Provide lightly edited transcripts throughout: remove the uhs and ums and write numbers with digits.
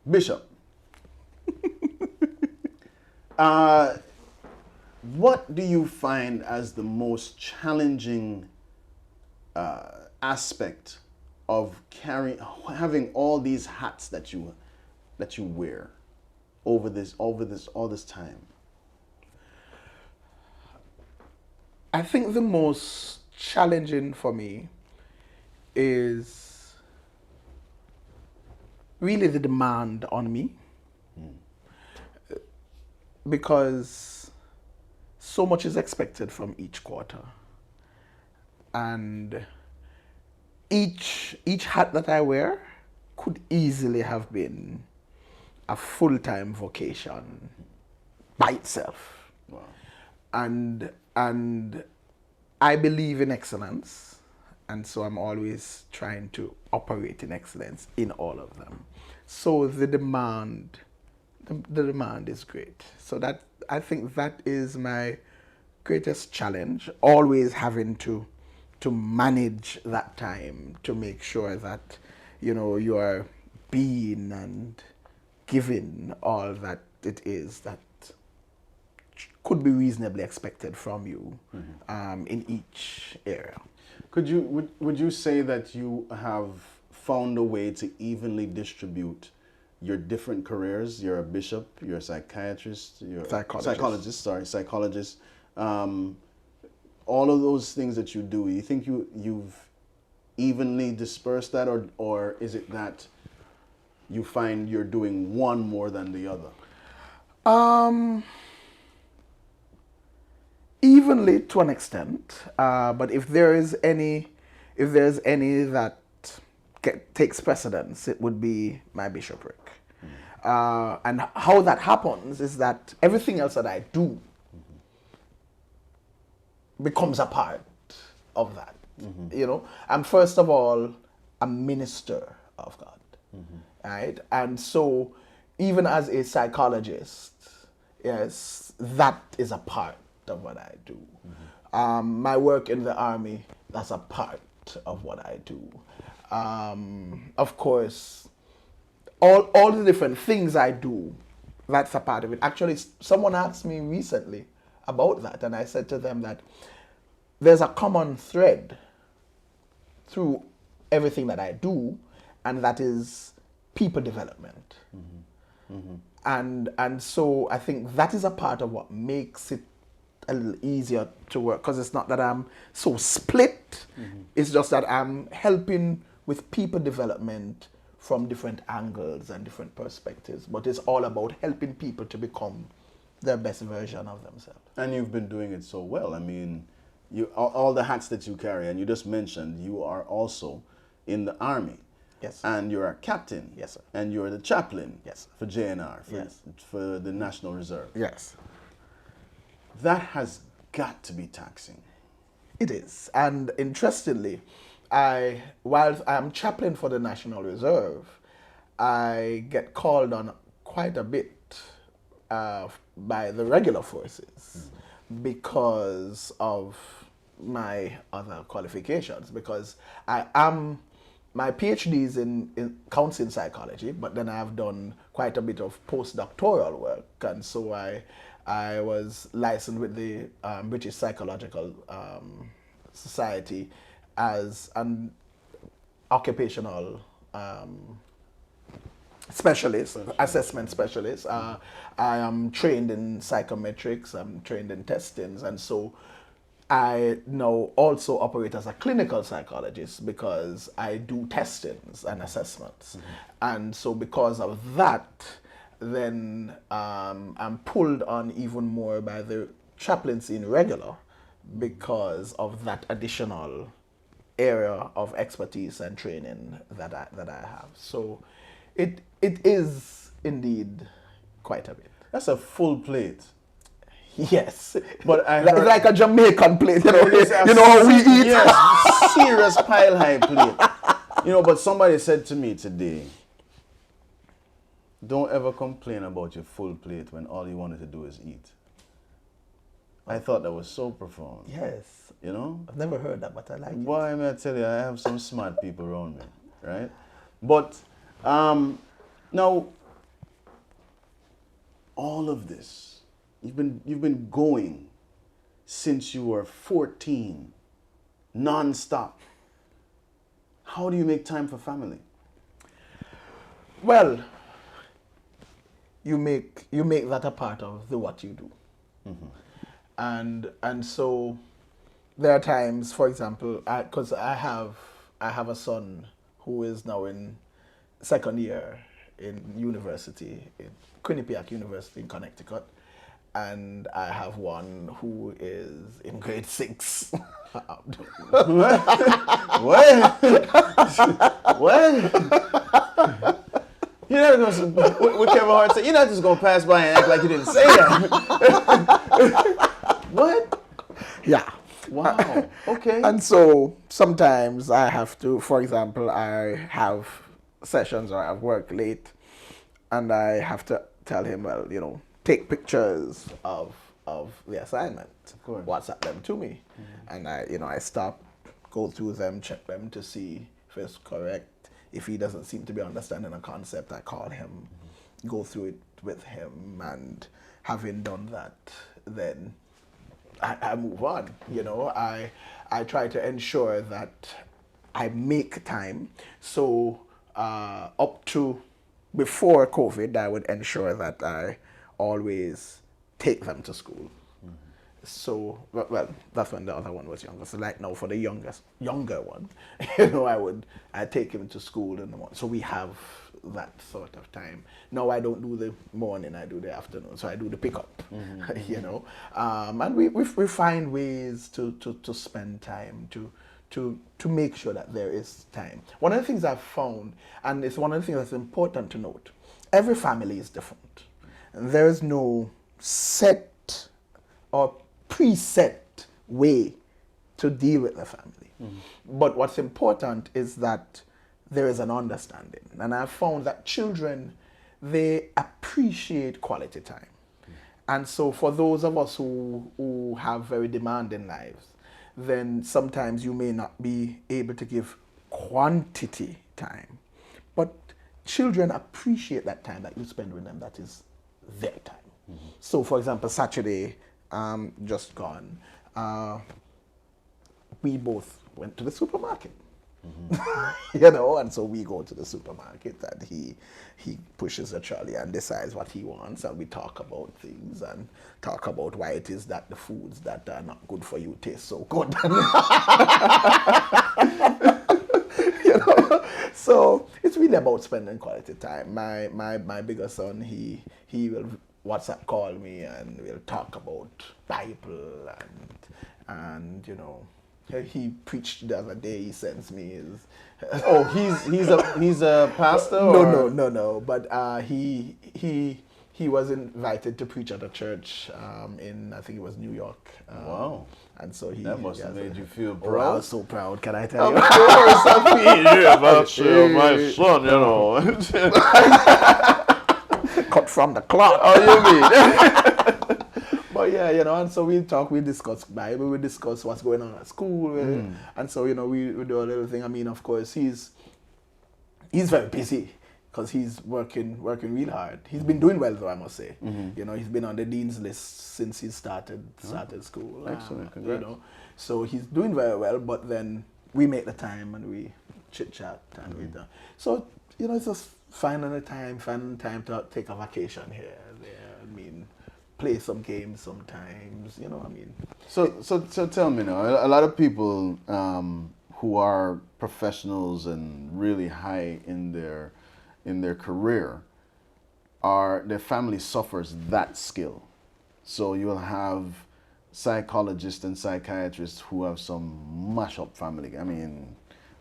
Bishop, what do you find as the most challenging aspect of having all these hats that you wear all this time? I think the most challenging for me is really the demand on me, because so much is expected from each quarter, and each hat that I wear could easily have been a full-time vocation by itself. Wow. And I believe in excellence, and so I'm always trying to operate in excellence in all of them. So the demand is great. So that, I think that is my greatest challenge, always having to manage that time, to make sure that, you know, you are being and giving all that it is that could be reasonably expected from you, in each area. Would you say that you have found a way to evenly distribute your different careers? You're a bishop, you're a psychiatrist, you're psychologist. All of those things that you do, you think you've evenly dispersed that, or is it that you find you're doing one more than the other? Evenly to an extent, but if there's any that takes precedence, it would be my bishopric. And how that happens is that everything else that I do becomes a part of that. You know, I'm first of all a minister of God, right? And so, even as a psychologist, yes, that is a part of what I do. My work in the army, that's a part of what I do. Of course, all the different things I do, that's a part of it. Actually, someone asked me recently about that, and I said to them that there's a common thread through everything that I do, and that is people development. And so I think that is a part of what makes it a little easier to work, because it's not that I'm so split, it's just that I'm helping with people development from different angles and different perspectives, but it's all about helping people to become their best version of themselves. And you've been doing it so well. I mean, all the hats that you carry, and you just mentioned you are also in the army. Yes. And you're a captain. Yes, sir. And you're the chaplain. Yes. For JNR, Yes. for the National Reserve. Yes. That has got to be taxing. It is. And interestingly, while I'm chaplain for the National Reserve, I get called on quite a bit by the regular forces because of my other qualifications. Because my PhD is in counseling psychology, but then I've done quite a bit of postdoctoral work, and so I was licensed with the British Psychological Society as an occupational specialist, assessment specialist. I am trained in psychometrics, I'm trained in testings, and so I now also operate as a clinical psychologist because I do testings and assessments. And so because of that, then I'm pulled on even more by the chaplaincy in regular because of that additional area of expertise and training that I have. So it is indeed quite a bit. That's a full plate. Yes, but I heard, like a Jamaican plate, you know how we eat. Yes, serious pile high plate. You know, but somebody said to me today, don't ever complain about your full plate when all you wanted to do is eat. I thought that was so profound. Yes. You know? I've never heard that, but I like it. Boy, may I tell you, I have some smart people around me, right? But now, all of this, you've been going since you were 14, non-stop. How do you make time for family? Well, you make that a part of what you do. And so there are times, for example, because I have a son who is now in second year in university, in Quinnipiac University in Connecticut, and I have one who is in grade 6. What? What? You're never going to, what Kevin Hart said, you're not just going to pass by and act like you didn't say that. What? Yeah. Wow. Okay. And so sometimes I have to, for example, I have sessions or I've worked late and I have to tell him, well, you know, take pictures of the assignment. Of course. WhatsApp them to me. And I stop, go through them, check them to see if it's correct. If he doesn't seem to be understanding a concept, I call him, go through it with him, and having done that, then I move on. You know, I try to ensure that I make time. So up to before COVID, I would ensure that I always take them to school. So, well, that's when the other one was younger. So like now for the younger one, you know, I take him to school in the morning. So we have that sort of time. Now I don't do the morning, I do the afternoon. So I do the pickup, you know. And we find ways to spend time, to make sure that there is time. One of the things I've found, and it's one of the things that's important to note, every family is different. And there is no set or preset way to deal with the family. But what's important is that there is an understanding. And I've found that children, they appreciate quality time. And so for those of us who have very demanding lives, then sometimes you may not be able to give quantity time. But children appreciate that time that you spend with them, that is their time. So for example, Saturday, just gone, we both went to the supermarket. You know, and so we go to the supermarket and he pushes a trolley and decides what he wants, and we talk about things and talk about why it is that the foods that are not good for you taste so good. You know, so it's really about spending quality time. My bigger son, he will WhatsApp call me and we'll talk about Bible and you know, he preached the other day. He sends me his. Oh, he's a pastor. No. But he was invited to preach at a church in, I think it was New York. Wow. And so that must have made you feel proud. Oh, I was so proud. Can I tell you? Of course, I mean, yeah, that's my son, you know. Cut from the cloth. Oh, you mean? But yeah, you know, and so we discuss Bible, we discuss what's going on at school, and so, you know, we do a little thing. I mean, of course, he's very busy because he's working real hard. He's been doing well, though, I must say. You know, he's been on the dean's list since he started school. Excellent, you know, so he's doing very well. But then we make the time and we chit chat and we do. So, you know, it's just finding time to take a vacation here, there. I mean, play some games sometimes, you know, I mean. So tell me now, a lot of people who are professionals and really high in their career, their family suffers that skill. So you'll have psychologists and psychiatrists who have some mash up family. I mean,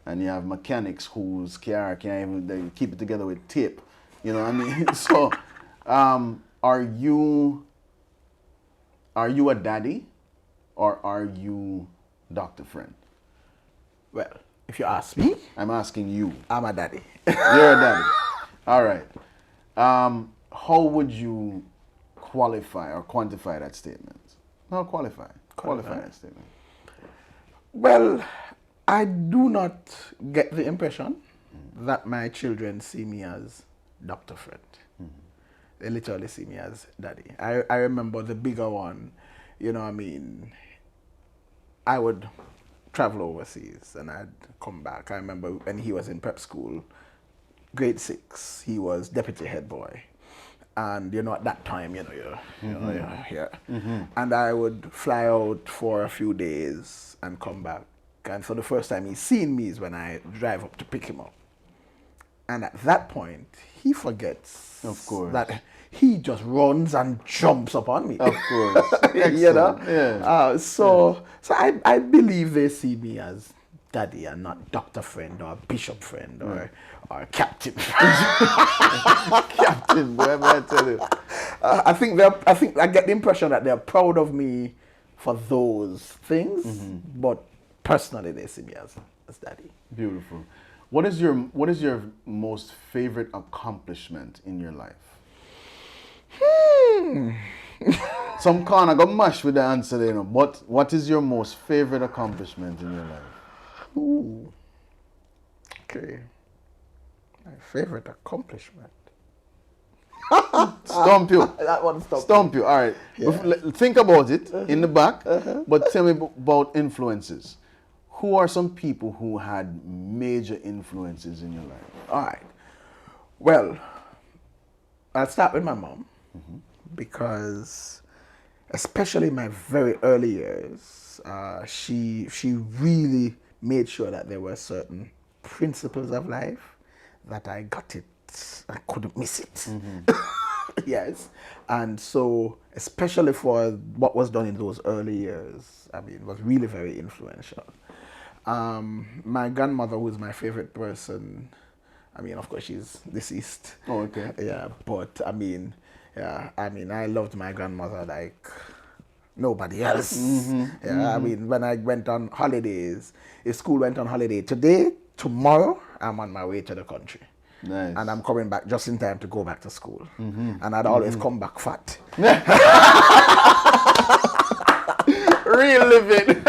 and you have mechanics whose car can't even, they keep it together with tape. You know what I mean? So are you a daddy or are you Dr. Ffriend? Well, if you ask me, I'm asking you. I'm a daddy. You're a daddy. All right. How would you qualify or quantify that statement? Not qualify. Qualify that statement. Well, I do not get the impression that my children see me as Dr. Ffriend. They literally see me as daddy. I remember the bigger one, you know what I mean, I would travel overseas and I'd come back. I remember when he was in prep school, grade 6, he was deputy head boy. And you know, at that time, you're here. And I would fly out for a few days and come back. And for the first time he's seen me is when I drive up to pick him up. And at that point, he forgets, of course, that he just runs and jumps upon me. Of course. You know? Yeah. So I believe they see me as daddy and not Dr. Ffriend or Bishop Ffriend or Captain. Captain, boy, I tell you. I think I get the impression that they're proud of me for those things, but personally they see me as daddy. Beautiful. What is your most favorite accomplishment in your life? Some kind of got mashed with the answer there, but what is your most favorite accomplishment in your life? Ooh. Okay. My favorite accomplishment. Stump you. That one Stump you. All right. Yeah. Think about it in the back, but tell me about influences. Who are some people who had major influences in your life? All right. Well, I'll start with my mom, because especially in my very early years, she really made sure that there were certain principles of life that I got it. I couldn't miss it. Yes. And so, especially for what was done in those early years, I mean, it was really very influential. My grandmother, who is my favorite person, I mean, of course, she's deceased. Oh, okay. Yeah, but I mean, I loved my grandmother like nobody else. I mean, when I went on holidays, if school went on holiday today, tomorrow, I'm on my way to the country. Nice. And I'm coming back just in time to go back to school. And I'd always come back fat. Real living.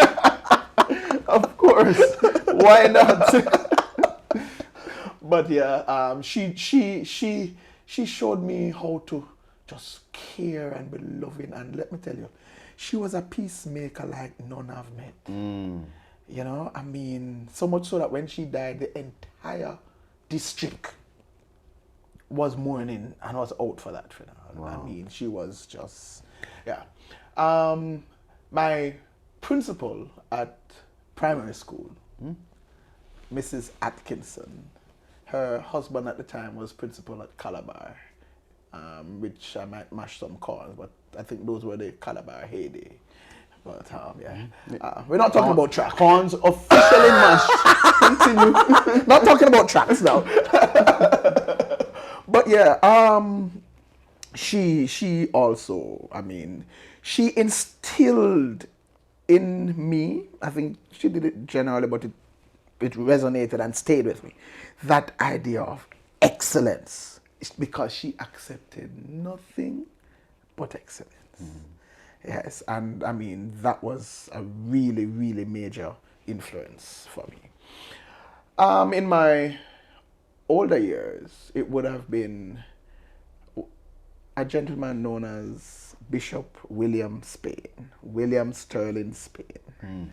Of course. Why not? But yeah, she showed me how to just care and be loving. And let me tell you, she was a peacemaker like none I've met. You know, I mean, so much so that when she died, the entire district was mourning and was out for that funeral. Wow. I mean, she was just, yeah. My principal at primary school, Mrs. Atkinson, her husband at the time was principal at Calabar, which I might mash some corns, but I think those were the Calabar heyday. But we're not talking about tracks. Corns officially mashed. Continue. Not talking about tracks now. But yeah, she also, I mean, she instilled in me, I think she did it generally, but it resonated and stayed with me, that idea of excellence. It's because she accepted nothing but excellence. Yes, and I mean, that was a really, really major influence for me. In my older years, it would have been a gentleman known as Bishop William Sterling Spain,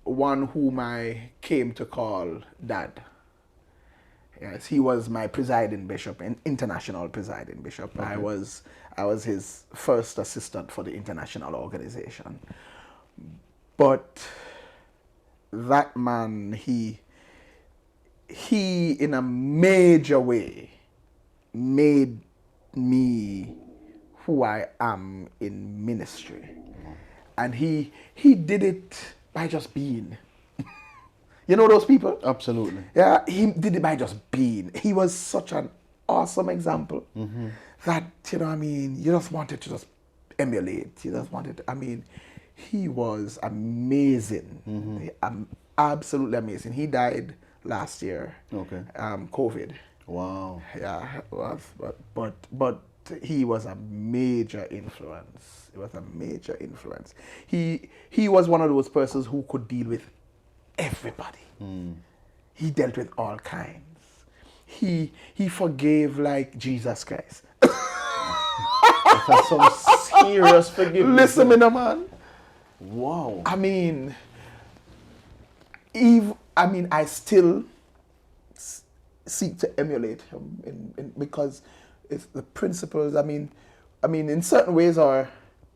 one whom I came to call Dad. Yes, he was my presiding bishop, an international presiding bishop. Okay. I was his first assistant for the international organization. But that man, he in a major way made me who I am in ministry. And he did it by just being. You know those people? Absolutely. Yeah, he did it by just being. He was such an awesome example that, you know, I mean, you just wanted to just emulate. You just wanted to, I mean, he was amazing. Absolutely amazing. He died last year. Okay. COVID. Wow. Yeah, but he was a major influence. It was a major influence. He was one of those persons who could deal with everybody. He dealt with all kinds. He forgave like Jesus Christ. That's some serious forgiveness. Listen, man. Wow. I mean, I still seek to emulate him because it's the principles. I mean, in certain ways our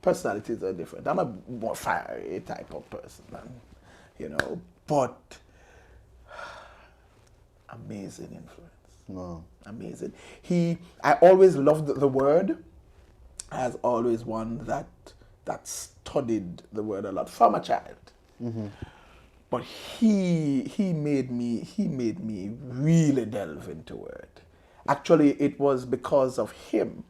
personalities are different. I'm a more fiery type of person, but amazing influence. Wow. Amazing. I always loved the word. As always one that studied the word a lot from a child. Mm-hmm. But he made me really delve into word. Actually, it was because of him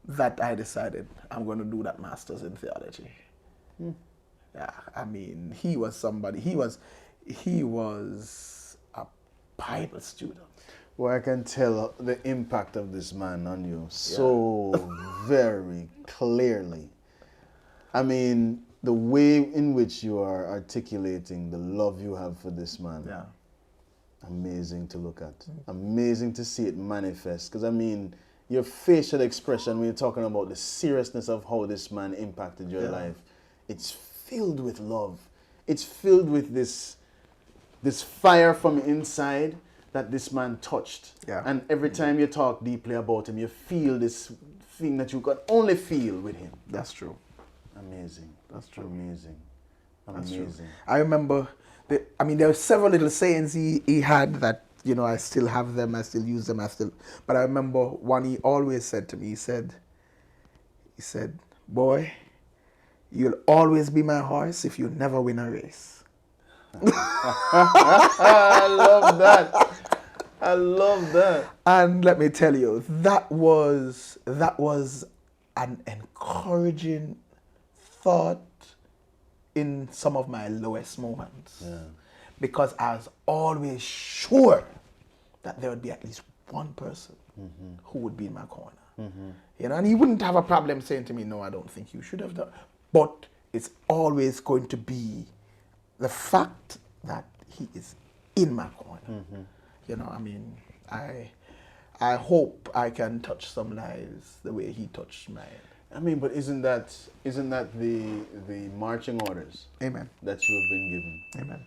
that I decided I'm going to do that master's in theology. Mm. Yeah, I mean, he was a Bible student. Well, I can tell the impact of this man on you so very clearly. I mean, the way in which you are articulating the love you have for this man. Yeah. Amazing to look at. Amazing to see it manifest. Because, I mean, your facial expression when you're talking about the seriousness of how this man impacted your life, it's filled with love. It's filled with this fire from inside that this man touched. Yeah. And every time you talk deeply about him, you feel this thing that you can only feel with him. That's true. Amazing. That's true. Amazing. That's Amazing. True. I remember, there were several little sayings he had that, I still have them, I still use them, but I remember one he always said to me, he said, boy, you'll always be my horse if you never win a race. I love that. I love that. And let me tell you, that was an encouraging thought in some of my lowest moments. Yeah. Because I was always sure that there would be at least one person who would be in my corner. Mm-hmm. And he wouldn't have a problem saying to me, no, I don't think you should have done. But it's always going to be the fact that he is in my corner. Mm-hmm. I hope I can touch some lives the way he touched mine. I mean, but isn't that the marching orders? Amen. That you have been given? Amen.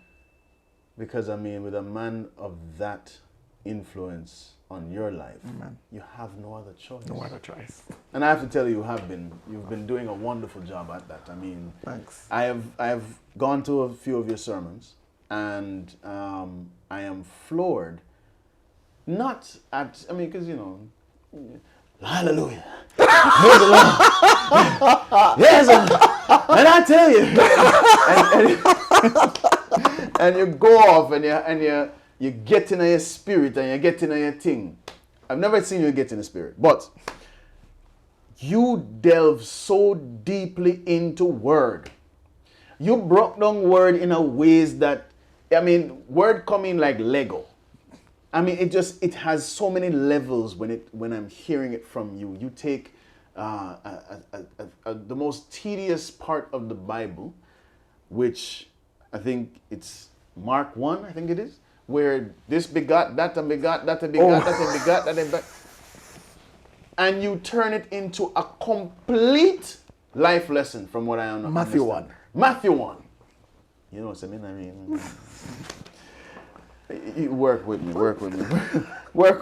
Because, I mean, with a man of that influence on your life, Amen. You have no other choice. No other choice. And I have to tell you, you've been doing a wonderful job at that. I mean, thanks. I have gone to a few of your sermons, and I am floored. Not at, because, hallelujah. Praise the Lord. Yes, and I tell you, and you go off and you get in your spirit and you get in your thing. I've never seen you get in the spirit, but you delve so deeply into word. You broke down word in a ways that, word coming like Lego. It has so many levels when I'm hearing it from you. You take the most tedious part of the Bible, which I think it's Mark 1, I think it is, where this begot, that and begot, that and begot, that and begot, that and begot. And you turn it into a complete life lesson from what I understand. Matthew 1. You know what I mean? You work with me. Work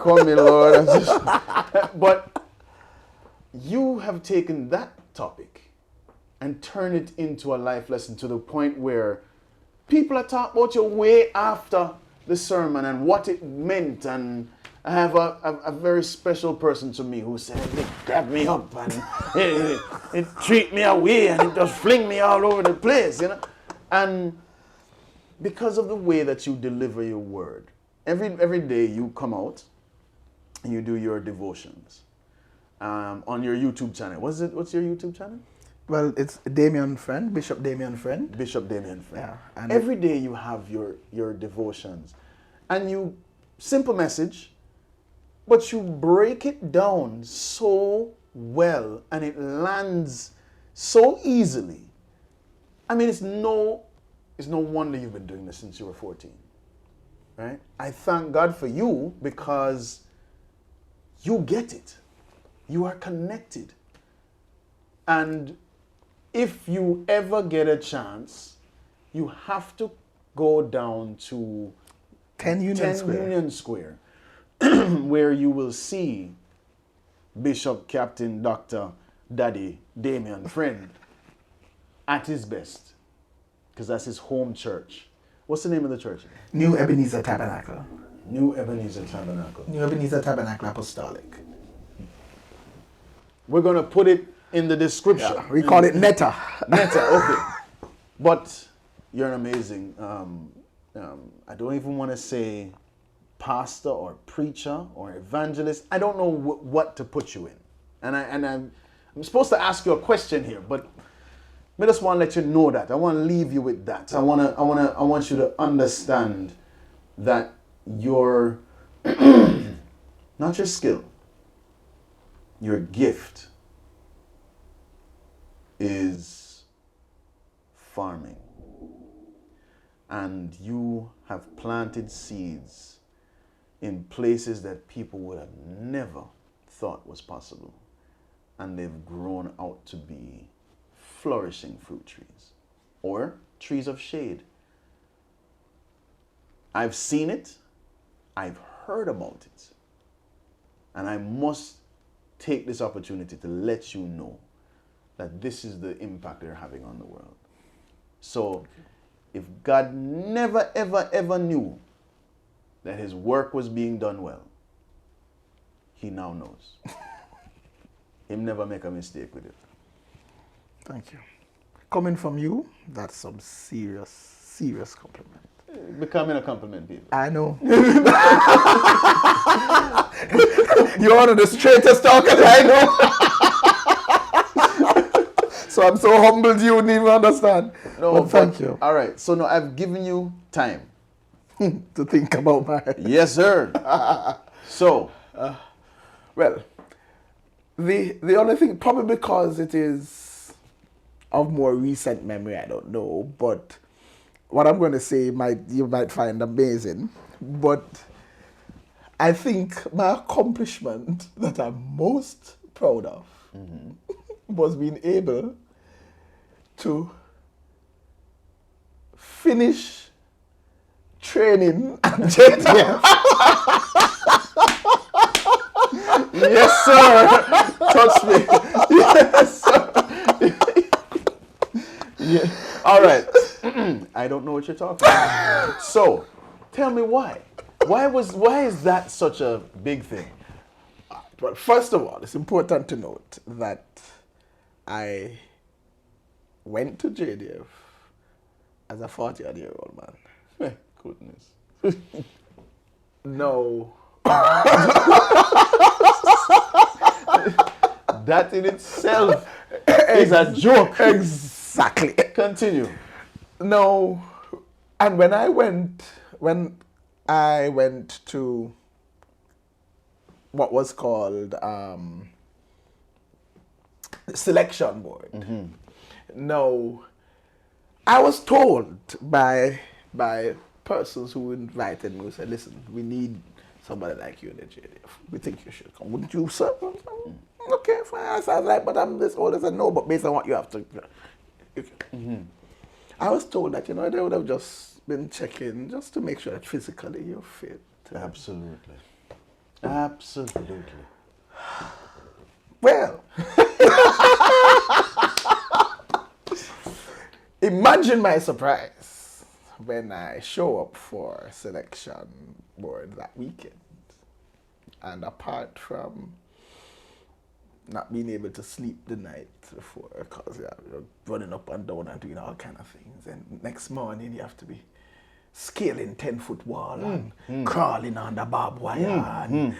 on me, Lord. But you have taken that topic and turned it into a life lesson to the point where people are talking about you way after the sermon and what it meant. And I have a very special person to me who said, it grabbed me up and it treat me away and it just fling me all over the place, And because of the way that you deliver your word, every day you come out and you do your devotions on your YouTube channel. What's your YouTube channel? Well, it's Damian Ffriend, Bishop Damian Ffriend. Bishop Damian Ffriend. Yeah. And every day you have your devotions, and you simple message, but you break it down so well, and it lands so easily. It's no wonder you've been doing this since you were 14, right? I thank God for you because you get it. You are connected. And if you ever get a chance, you have to go down to 10 Union Square, where you will see Bishop Captain Dr. Damian Ffriend at his best, because that's his home church. What's the name of the church? New Ebenezer Tabernacle. New Ebenezer Tabernacle. New Ebenezer Tabernacle Apostolic. We're going to put it in the description. Yeah, we call it Netta. Netta, okay. But you're an amazing, I don't even want to say pastor or preacher or evangelist. I don't know what to put you in. And I'm supposed to ask you a question here, but I just want to let you know that. I want to leave you with that. I want you to understand that your not your skill, your gift is farming. And you have planted seeds in places that people would have never thought was possible. And they've grown out to be flourishing fruit trees or trees of shade. I've seen it, I've heard about it, and I must take this opportunity to let you know that this is the impact they're having on the world. So if God never, ever, ever knew that his work was being done well, he now knows. Him never make a mistake with it. Thank you. Coming from you, that's some serious, serious compliment. Becoming a compliment, people. I know. You're one of the straightest talkers I know. So I'm so humbled you wouldn't even understand. No, but thank you. All right. So now I've given you time to think about my... Yes, sir. So, well, the only thing, probably because it is of more recent memory, I don't know, but what I'm going to say you might find amazing, but I think my accomplishment that I'm most proud of was being able to finish training at JTF. Yes, sir. Touch me. Yes, sir. Yeah. All right. I don't know what you're talking about. So, tell me why. Why is that such a big thing? Well, first of all, it's important to note that I went to JDF as a 40-year-old man. Goodness. No. That in itself is a joke. Exactly. Continue. No. And when I went to what was called selection board. No. I was told by persons who invited me, who said, listen, we need somebody like you in the JDF. We think you should come. Wouldn't you, sir? Okay, fine. I was like, but I'm this old. I said, no, but based on what you have to... I was told that, they would have just been checking just to make sure that physically you're fit. Absolutely. Absolutely. Well, imagine my surprise when I show up for selection board that weekend. And apart from not being able to sleep the night before, because you're running up and down and doing all kind of things, and next morning you have to be scaling 10-foot wall and crawling on the barbed wire and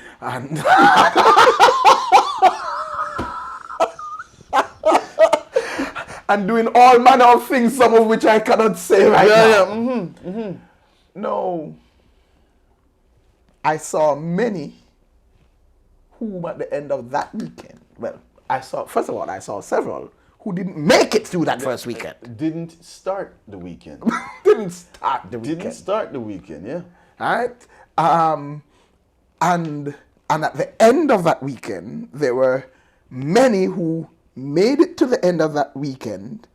and doing all manner of things, some of which I cannot say right now. No. I saw many whom at the end of that weekend, first of all, I saw several who didn't make it through that first weekend. Didn't start the weekend. Didn't start the weekend, yeah. All right? And at the end of that weekend, there were many who made it to the end of that weekend,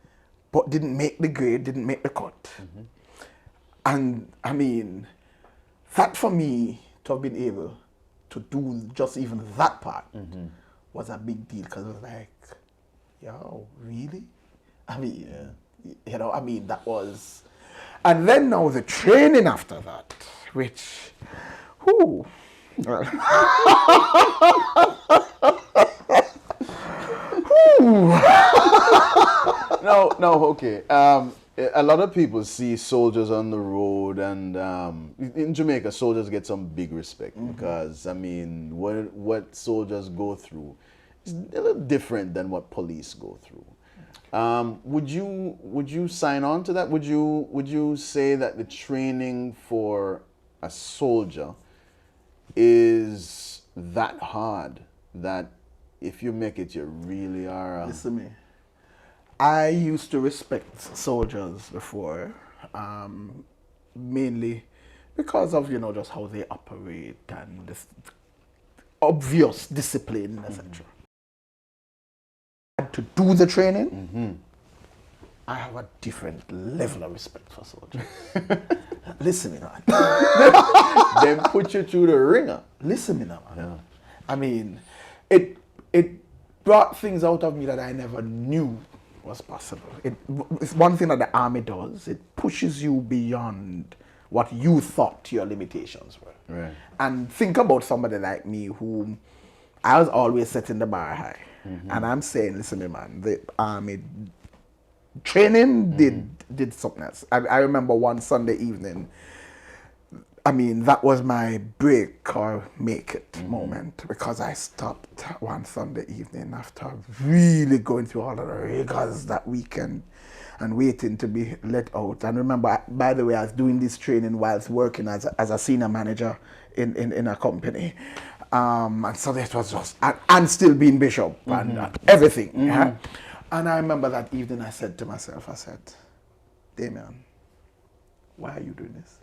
but didn't make the grade, didn't make the cut. Mm-hmm. And I mean, that for me, to have been able to do just even that part was a big deal, because it was like, yo, really? I mean, you know, I mean, that was... And then now the training after that, which, whoo. No, okay. A lot of people see soldiers on the road, and in Jamaica, soldiers get some big respect because, I mean, what soldiers go through is a little different than what police go through. Would you sign on to that? Would you say that the training for a soldier is that hard that if you make it, you really are? Listen to me. I used to respect soldiers before, mainly because of, you know, just how they operate and this obvious discipline, etc. To do the training, I have a different level of respect for soldiers. Listen me now. Then put you through the ringer. Listen me now. Yeah. I mean, it brought things out of me that I never knew was possible. It's one thing that the army does. It pushes you beyond what you thought your limitations were. Right. And think about somebody like me, who I was always setting the bar high. And I'm saying, listen, man, the army training did something else. I remember one Sunday evening, I mean, that was my break or make it moment, because I stopped one Sunday evening after really going through all of the rigors that weekend and waiting to be let out. And remember, by the way, I was doing this training whilst working as a senior manager in a company. And so it was just, and still being bishop and everything. Yeah? And I remember that evening I said to myself, I said, Damian, why are you doing this?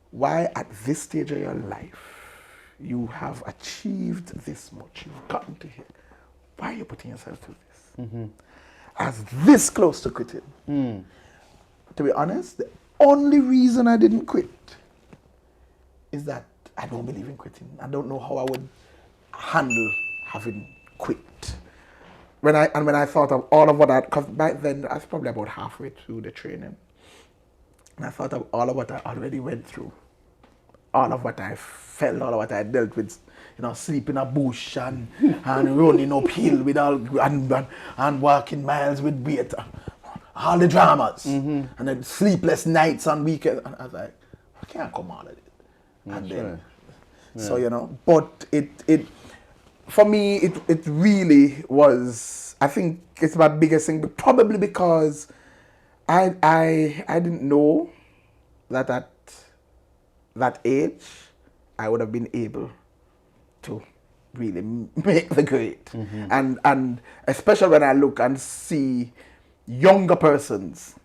Why at this stage of your life, you have achieved this much, you've gotten to here, why are you putting yourself through this? As this close to quitting. To be honest, the only reason I didn't quit is that I don't believe in quitting. I don't know how I would handle having quit. When I thought of all of what because back then I was probably about halfway through the training, and I thought of all of what I already went through, all of what I felt, all of what I dealt with, you know, sleep in a bush and running uphill with all and walking miles with weight, all the dramas, and then sleepless nights on weekends. And I was like, I can't come out of it. And then, so you know, but it for me it really was. I think it's my biggest thing, but probably because I didn't know that at that age I would have been able to really make the grade, and especially when I look and see younger persons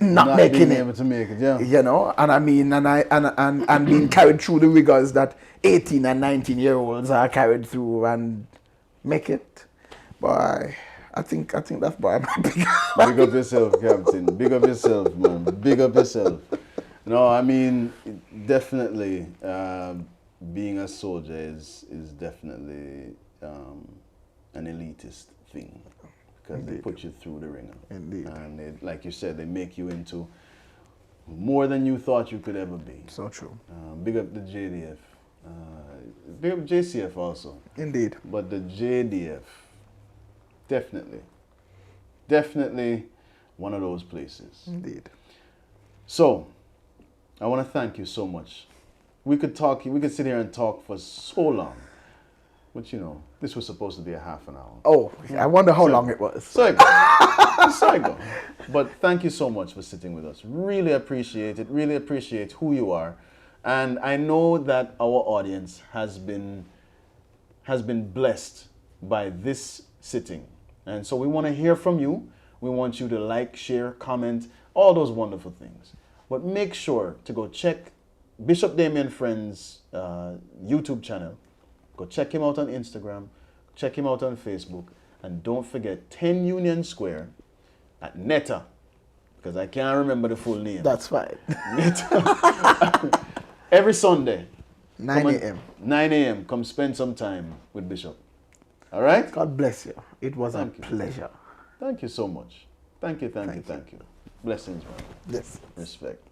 not making being able to make it, yeah. You know, and I mean, and being carried through the rigors that 18 and 19-year-olds are carried through and make it. But I think that's why I'm big up yourself, Captain. Big up yourself, man. Big up yourself. No, I mean, definitely, being a soldier is definitely an elitist thing. Because they put you through the ringer. Indeed. And they, like you said, they make you into more than you thought you could ever be. So true. Big up the JDF. Big up JCF also. Indeed. But the JDF, definitely one of those places. Indeed. So, I want to thank you so much. We could sit here and talk for so long. But you know, this was supposed to be a half an hour. Oh, I wonder how long it was. So I go. But thank you so much for sitting with us. Really appreciate it. Really appreciate who you are. And I know that our audience has been blessed by this sitting. And so we want to hear from you. We want you to like, share, comment, all those wonderful things. But make sure to go check Bishop Damian Ffriend's YouTube channel. Go check him out on Instagram. check him out on Facebook. And don't forget 10 Union Square at Netta, because I can't remember the full name. That's fine. Netta. Every Sunday. 9 a.m. 9 a.m. Come spend some time with Bishop. All right? God bless you. It was a pleasure. Thank you so much. Thank you. Blessings, man. Yes. Respect.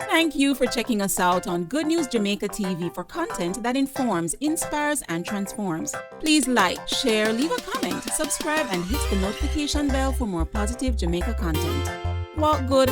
Thank you for checking us out on Good News Jamaica TV for content that informs, inspires, and transforms. Please like, share, leave a comment, subscribe, and hit the notification bell for more positive Jamaica content. Walk good.